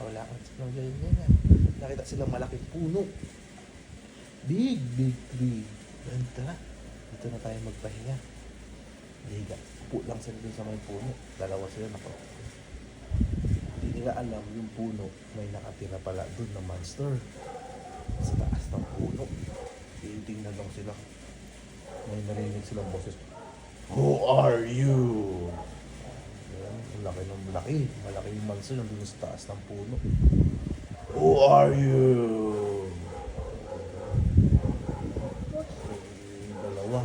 Naglalakad silang ganyan. Nakita silang malaking puno. Big tree. Yan, tara. Dito na tayo magpahinga. Higa. Upo lang sila dun sa may puno. Dalawa sila nako. Hindi nila alam yung puno may nakatira pala dun na monster. Sa taas ng puno. Tingnan lang sila. May narinig silang boses. Who are you? Yan, laki ng laki. Malaki yung monster nandun sa taas ng puno. Who are you? Yung dalawa.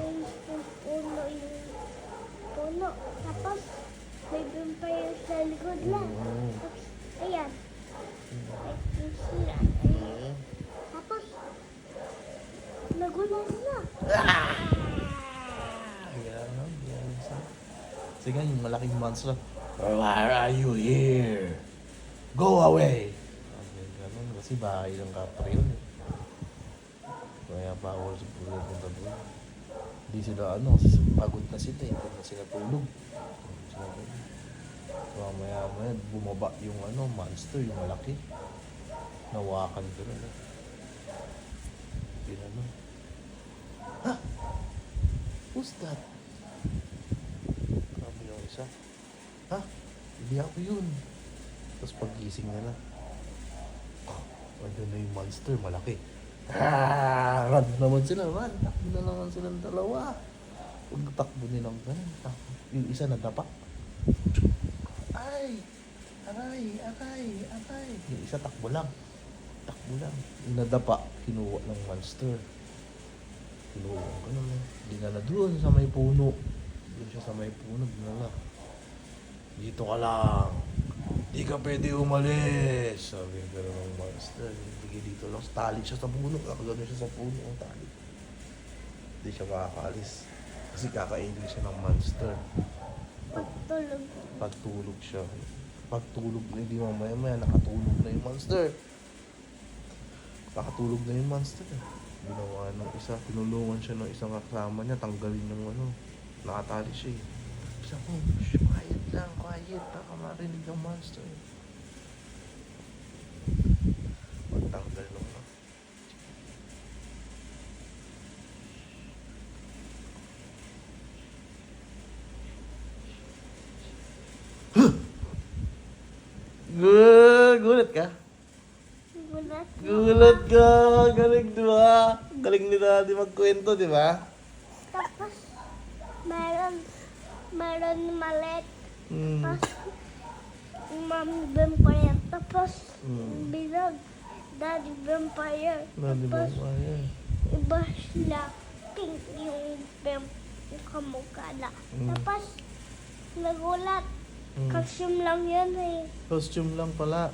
Puno. Tapos, may vampire sa likod lang. Tapos, ayan. Yung sila. Tapos, nagulat na. Yan. Sige, yung malaking monster. Why are you here? Go away! Ganun, kasi bahay ng kapre yun eh. Kaya bawal sa punta doon. Hindi sila kasi pagod na sila eh. Hindi na sila tulog. Maya bumaba yung monster, yung malaki. Nawakan ko na. Pinano. Ha? Who's that? Sabi yung isa. Ha? Hindi ako yun. Tapos paggising nila. Andun na yung monster, malaki. Run naman sila, run. Takbo na naman silang dalawa. Pagtakbo nilang ganun. Yung isa nadapa. Ay! Aray! Yung isa takbo lang. Yung nadapa, kinuha ng monster. Kinuha ganun. Dinala doon sa may puno. Doon siya sa may puno, dinala. Dito ka lang. Di ka pwede umalis. Sabi ko ng monster. Hindi dito lang. Tali siya sa puno. Kakagano siya sa puno. Ang tali. Hindi siya makakaalis. Kasi kakainin siya ng monster. Pagtulog siya. Pagtulog na hindi mamaya nakatulog na yung monster. Nakatulog na yung monster. Ginawa ng isa. Tinulungan siya ng isang kasama niya. Tanggalin yung nakatali siya eh. Sabi ko, quiet lang. Baka marinig ng monster. Pagtanggal nung Gulat ka? Gulat ka! Galing, di ba? Galing ni Daddy magkwento, di ba? Tapos, meron maliit. Tapos, mami vampire. Tapos, bilog. Daddy vampire. Tapos, iba sila. Pink yung kamukha na. Tapos, nagulat. Costume lang yun eh. Costume lang pala.